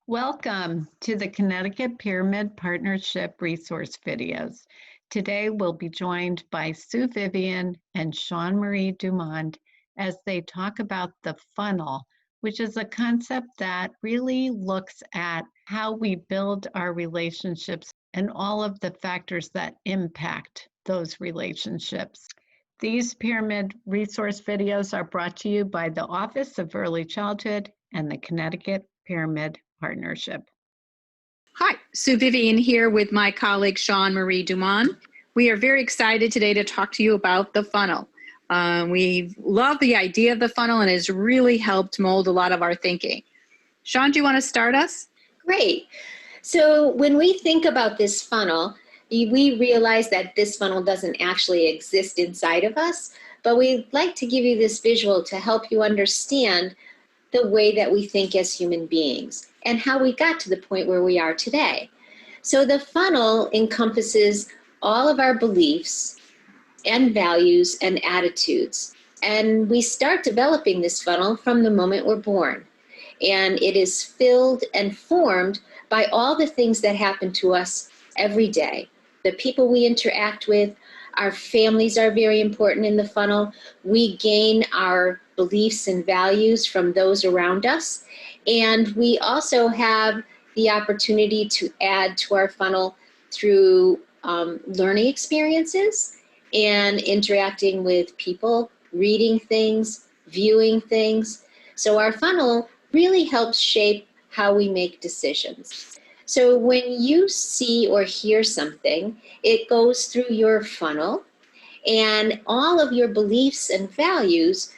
Welcome to the Connecticut Pyramid Partnership resource videos. Today we'll be joined by Sue Vivian and Sean Marie Dumond as they talk about the funnel, which is a concept that really looks at how we build our relationships and all of the factors that impact those relationships. These pyramid resource videos are brought to you by the Office of Early Childhood and the Connecticut Pyramid Partnership. Hi, Sue Vivian here with my colleague Sean Marie Dumond. We are very excited today to talk to you about the funnel. We love the idea of the funnel and it has really helped mold a lot of our thinking. Sean, do you want to start us? Great. So when we think about this funnel, we realize that this funnel doesn't actually exist inside of us, but we'd like to give you this visual to help you understand the way that we think as human beings and how we got to the point where we are today. So the funnel encompasses all of our beliefs and values and attitudes. And we start developing this funnel from the moment we're born. And it is filled and formed by all the things that happen to us every day. The people we interact with, our families are very important in the funnel. We gain our beliefs and values from those around us. And we also have the opportunity to add to our funnel through learning experiences and interacting with people, reading things, viewing things. So our funnel really helps shape how we make decisions. So when you see or hear something, it goes through your funnel, and all of your beliefs and values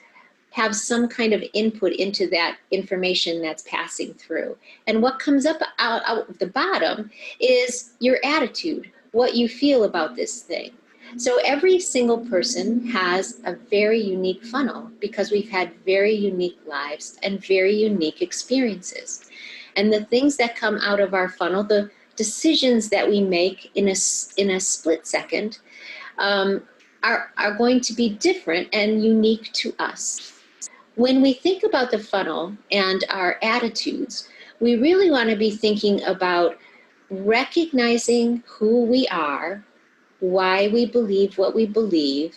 have some kind of input into that information that's passing through. And what comes up out of the bottom is your attitude, what you feel about this thing. So every single person has a very unique funnel because we've had very unique lives and very unique experiences. And the things that come out of our funnel, the decisions that we make in a split second, are going to be different and unique to us. When we think about the funnel and our attitudes, we really want to be thinking about recognizing who we are, why we believe what we believe,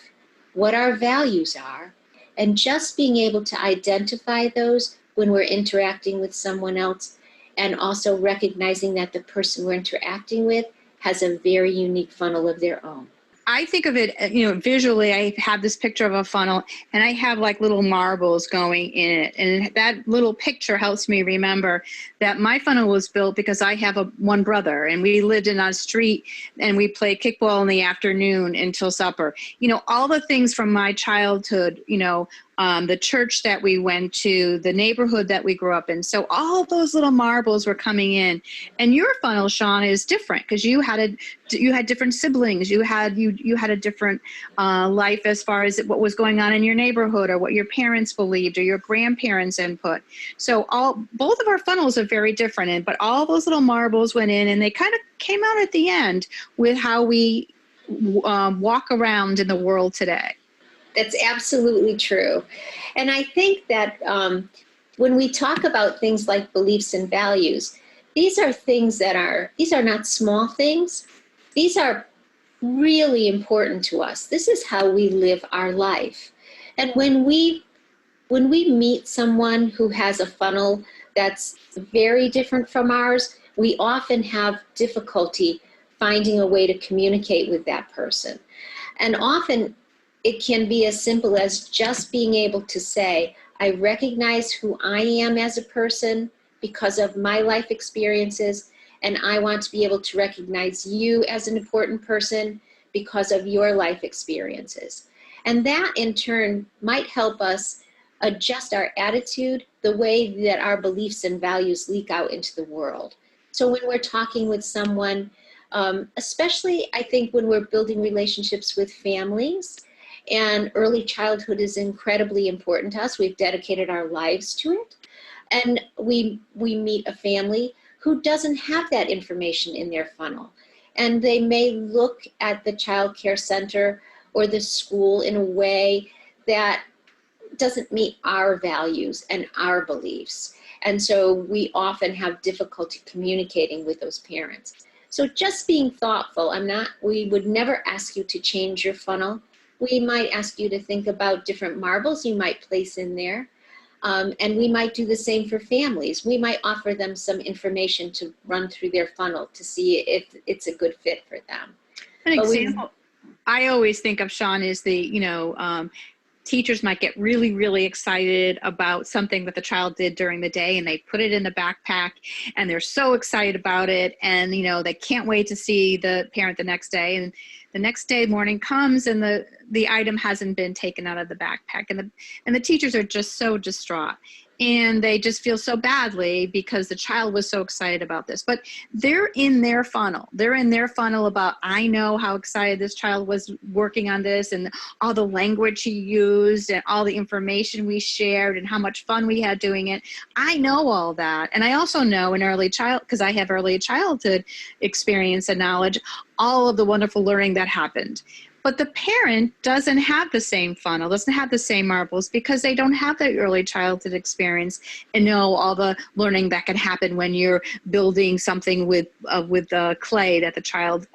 what our values are, and just being able to identify those when we're interacting with someone else, and also recognizing that the person we're interacting with has a very unique funnel of their own. I think of it, visually, I have this picture of a funnel and I have like little marbles going in it. And that little picture helps me remember that my funnel was built because I have one brother and we lived in a street and we played kickball in the afternoon until supper. All the things from my childhood, the church that we went to, the neighborhood that we grew up in. So all those little marbles were coming in. And your funnel, Sean, is different because you had different siblings. You had a different life as far as what was going on in your neighborhood or what your parents believed or your grandparents' input. So both of our funnels are very different, but all those little marbles went in and they kind of came out at the end with how we walk around in the world today. That's absolutely true. And I think that when we talk about things like beliefs and values, these are not small things. These are really important to us. This is how we live our life. And when we meet someone who has a funnel that's very different from ours, we often have difficulty finding a way to communicate with that person. And often it can be as simple as just being able to say, I recognize who I am as a person because of my life experiences, and I want to be able to recognize you as an important person because of your life experiences. And that in turn might help us adjust our attitude, the way that our beliefs and values leak out into the world. So when we're talking with someone, especially I think when we're building relationships with families, and early childhood is incredibly important to us. We've dedicated our lives to it. And we meet a family who doesn't have that information in their funnel. And they may look at the child care center or the school in a way that doesn't meet our values and our beliefs. And so we often have difficulty communicating with those parents. So just being thoughtful, we would never ask you to change your funnel. We might ask you to think about different marbles you might place in there. And we might do the same for families. We might offer them some information to run through their funnel to see if it's a good fit for them. An example I always think of, Sean, is teachers might get really, really excited about something that the child did during the day, and they put it in the backpack and they're so excited about it. And, they can't wait to see the parent the next day. And the next day morning comes and the item hasn't been taken out of the backpack, and the teachers are just so distraught. And they just feel so badly because the child was so excited about this. But they're in their funnel. They're in their funnel about, I know how excited this child was working on this, and all the language he used and all the information we shared and how much fun we had doing it. I know all that. And I also know because I have early childhood experience and knowledge, all of the wonderful learning that happened. But the parent doesn't have the same funnel, doesn't have the same marbles, because they don't have that early childhood experience and know all the learning that can happen when you're building something with clay that the child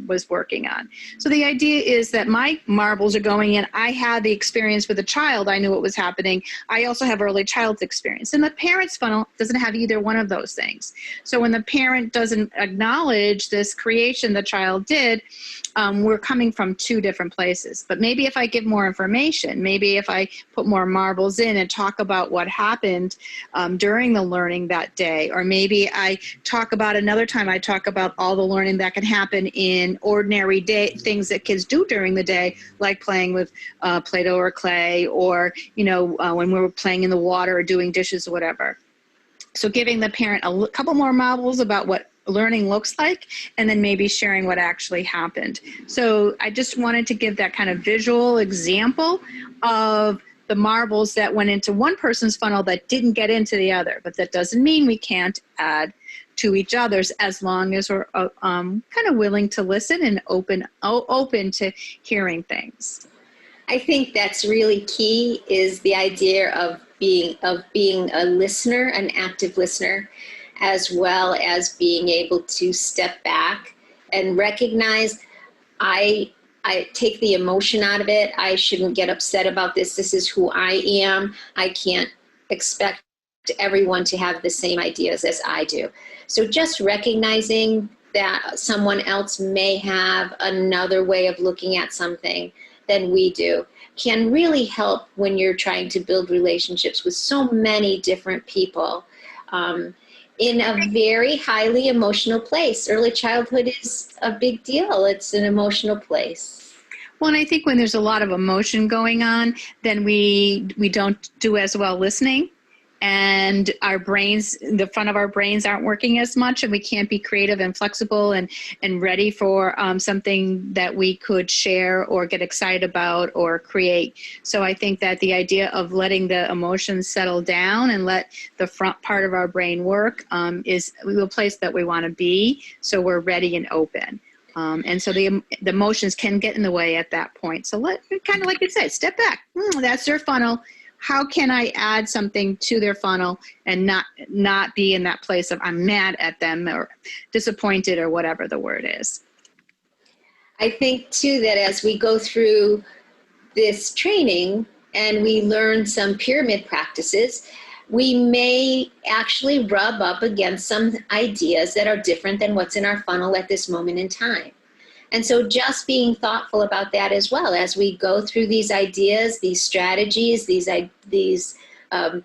was working on. So the idea is that my marbles are going in. I had the experience with the child. I knew what was happening. I also have early childhood experience. And the parent's funnel doesn't have either one of those things. So when the parent doesn't acknowledge this creation the child did, we're coming from two different places. But maybe if I give more information, maybe if I put more marbles in and talk about what happened during the learning that day, or maybe I talk about another time, I talk about all the learning that can happen in ordinary day things that kids do during the day, like playing with Play-Doh or clay, or when we were playing in the water or doing dishes or whatever. So giving the parent a couple more marbles about what learning looks like, and then maybe sharing what actually happened. So I just wanted to give that kind of visual example of the marbles that went into one person's funnel that didn't get into the other. But that doesn't mean we can't add to each other's, as long as we're kind of willing to listen and open to hearing things. I think that's really key, is the idea of being a listener, an active listener, as well as being able to step back and recognize, I take the emotion out of it. I shouldn't get upset about this. This is who I am. I can't expect everyone to have the same ideas as I do. So just recognizing that someone else may have another way of looking at something than we do can really help when you're trying to build relationships with so many different people. In a very highly emotional place. Early childhood is a big deal. It's an emotional place. Well, and I think when there's a lot of emotion going on, then we don't do as well listening. And our brains, the front of our brains aren't working as much, and we can't be creative and flexible and ready for something that we could share or get excited about or create. So I think that the idea of letting the emotions settle down and let the front part of our brain work is the place that we want to be, so we're ready and open. And so the emotions can get in the way at that point. So kind of like you said, step back. That's their funnel. How can I add something to their funnel and not be in that place of I'm mad at them or disappointed or whatever the word is? I think too that as we go through this training and we learn some pyramid practices, we may actually rub up against some ideas that are different than what's in our funnel at this moment in time. And so just being thoughtful about that as well as we go through these ideas, these strategies, these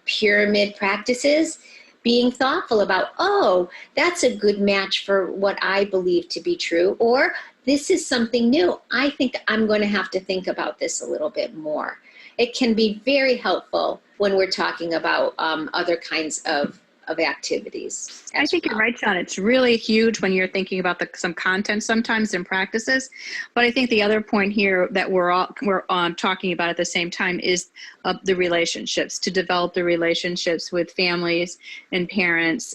pyramid practices, being thoughtful about, oh, that's a good match for what I believe to be true, or this is something new. I think I'm going to have to think about this a little bit more. It can be very helpful when we're talking about other kinds of activities. I think you're right, John. It's really huge when you're thinking about some content sometimes and practices. But I think the other point here that we're talking about at the same time is the relationships, to develop the relationships with families and parents.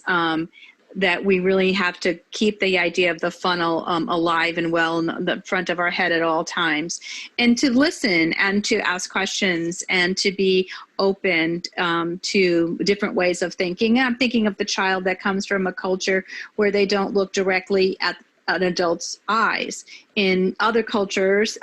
that we really have to keep the idea of the funnel alive and well in the front of our head at all times, and to listen and to ask questions and to be open to different ways of thinking. And I'm thinking of the child that comes from a culture where they don't look directly at an adult's eyes. In other cultures,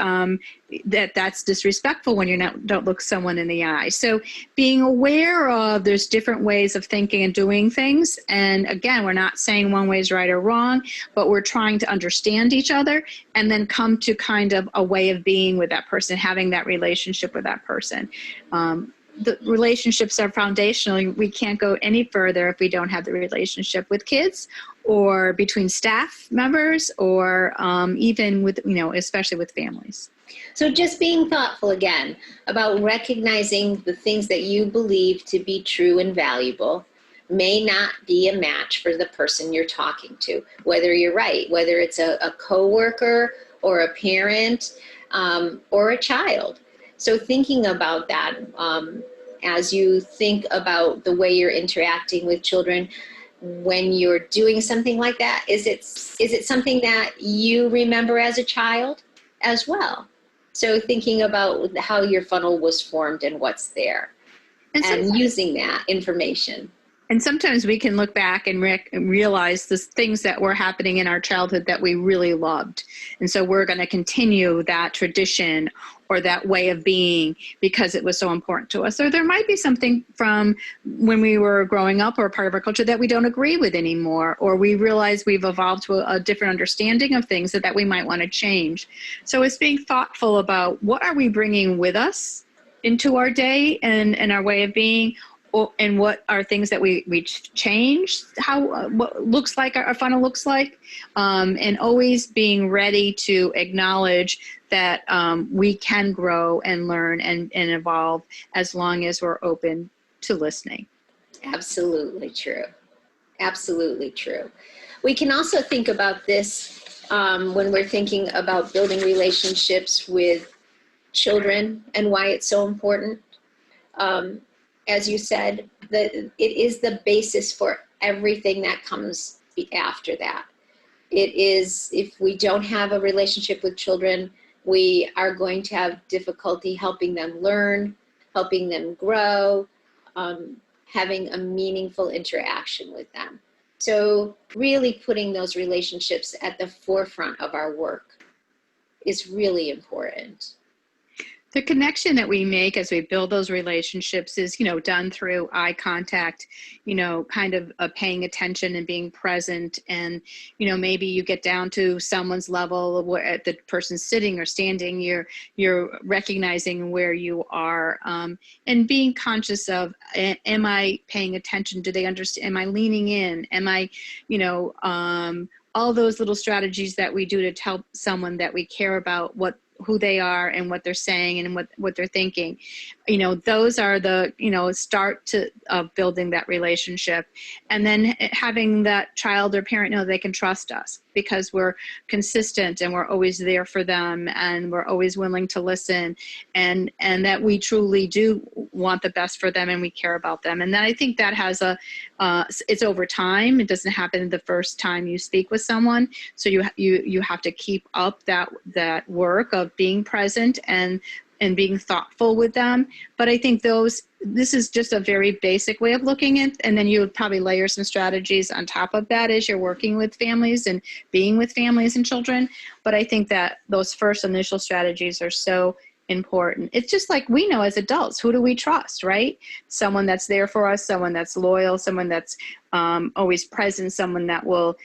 that's disrespectful when you don't look someone in the eye. So being aware of there's different ways of thinking and doing things. And again, we're not saying one way is right or wrong, but we're trying to understand each other and then come to kind of a way of being with that person, having that relationship with that person. The relationships are foundational. We can't go any further if we don't have the relationship with kids or between staff members or even with, especially with families. So just being thoughtful again about recognizing the things that you believe to be true and valuable may not be a match for the person you're talking to, whether you're right, whether it's a coworker or a parent or a child. So thinking about that as you think about the way you're interacting with children, when you're doing something like that, is it something that you remember as a child as well? So thinking about how your funnel was formed and what's there and using that information. And sometimes we can look back and realize the things that were happening in our childhood that we really loved. And so we're going to continue that tradition or that way of being because it was so important to us. Or there might be something from when we were growing up or part of our culture that we don't agree with anymore, or we realize we've evolved to a different understanding of things that we might want to change. So it's being thoughtful about what are we bringing with us into our day and our way of being, and what are things that we changed, what looks like our funnel looks like, and always being ready to acknowledge that we can grow and learn and evolve as long as we're open to listening. Absolutely true. Absolutely true. We can also think about this when we're thinking about building relationships with children and why it's so important. As you said, it is the basis for everything that comes after that. It is, if we don't have a relationship with children, we are going to have difficulty helping them learn, helping them grow, having a meaningful interaction with them. So really putting those relationships at the forefront of our work is really important. The connection that we make as we build those relationships is, done through eye contact, kind of paying attention and being present. And, maybe you get down to someone's level where the person's sitting or standing, you're recognizing where you are and being conscious of, am I paying attention? Do they understand? Am I leaning in? Am I, all those little strategies that we do to tell someone that we care about who they are and what they're saying and what they're thinking. Those are the, start to building that relationship. And then having that child or parent know they can trust us because we're consistent and we're always there for them and we're always willing to listen and that we truly do want the best for them and we care about them. And then I think that has it's over time. It doesn't happen the first time you speak with someone. So you have to keep up that work of being present and being thoughtful with them. But I think this is just a very basic way of looking at, and then you would probably layer some strategies on top of that as you're working with families and being with families and children. But I think that those first initial strategies are so important. It's just like we know as adults, who do we trust, right? Someone that's there for us, someone that's loyal, someone that's always present, someone that will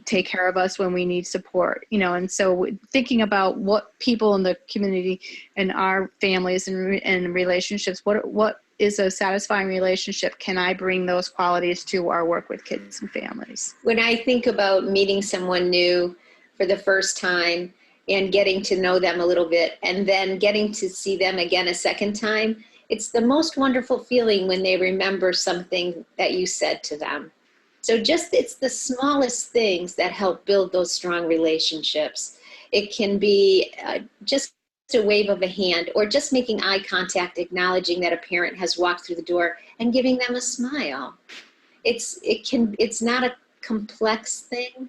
take care of us when we need support, and so thinking about what people in the community and our families and relationships, what is a satisfying relationship? Can I bring those qualities to our work with kids and families? When I think about meeting someone new for the first time and getting to know them a little bit and then getting to see them again a second time, it's the most wonderful feeling when they remember something that you said to them. So it's the smallest things that help build those strong relationships. It can be just a wave of a hand or just making eye contact, acknowledging that a parent has walked through the door and giving them a smile. It's not complex thing,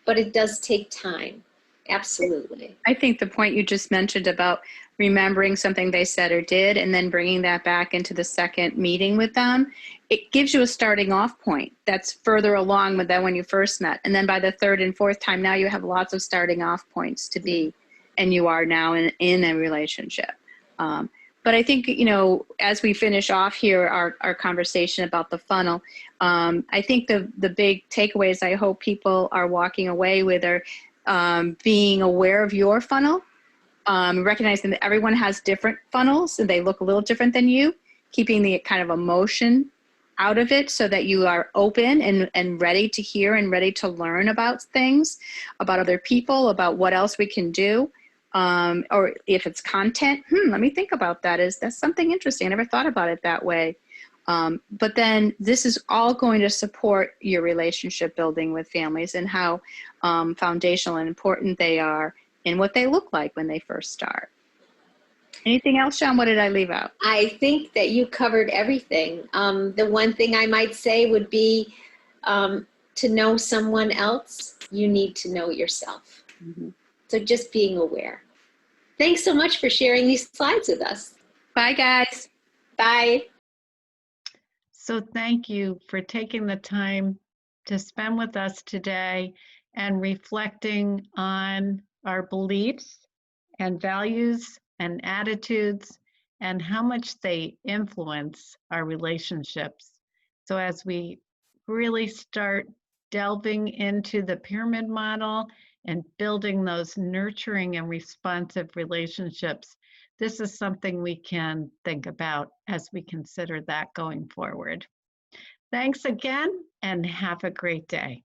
but it does take time. Absolutely. I think the point you just mentioned about remembering something they said or did and then bringing that back into the second meeting with them, it gives you a starting off point that's further along than when you first met. And then by the third and fourth time, now you have lots of starting off points to be, and you are now in a relationship. But I think, as we finish off here, our conversation about the funnel, I think the big takeaways I hope people are walking away with are being aware of your funnel, recognizing that everyone has different funnels and they look a little different than you, keeping the kind of emotion out of it so that you are open and ready to hear and ready to learn about things, about other people, about what else we can do. Or if it's content, let me think about that. That's something interesting? I never thought about it that way. But then this is all going to support your relationship building with families and how foundational and important they are and what they look like when they first start. Anything else, Sean? What did I leave out? I think that you covered everything. The one thing I might say would be to know someone else, you need to know yourself. Mm-hmm. So just being aware. Thanks so much for sharing these slides with us. Bye, guys. Bye. So thank you for taking the time to spend with us today and reflecting on our beliefs and values and attitudes and how much they influence our relationships. So as we really start delving into the pyramid model and building those nurturing and responsive relationships, this is something we can think about as we consider that going forward. Thanks again and have a great day.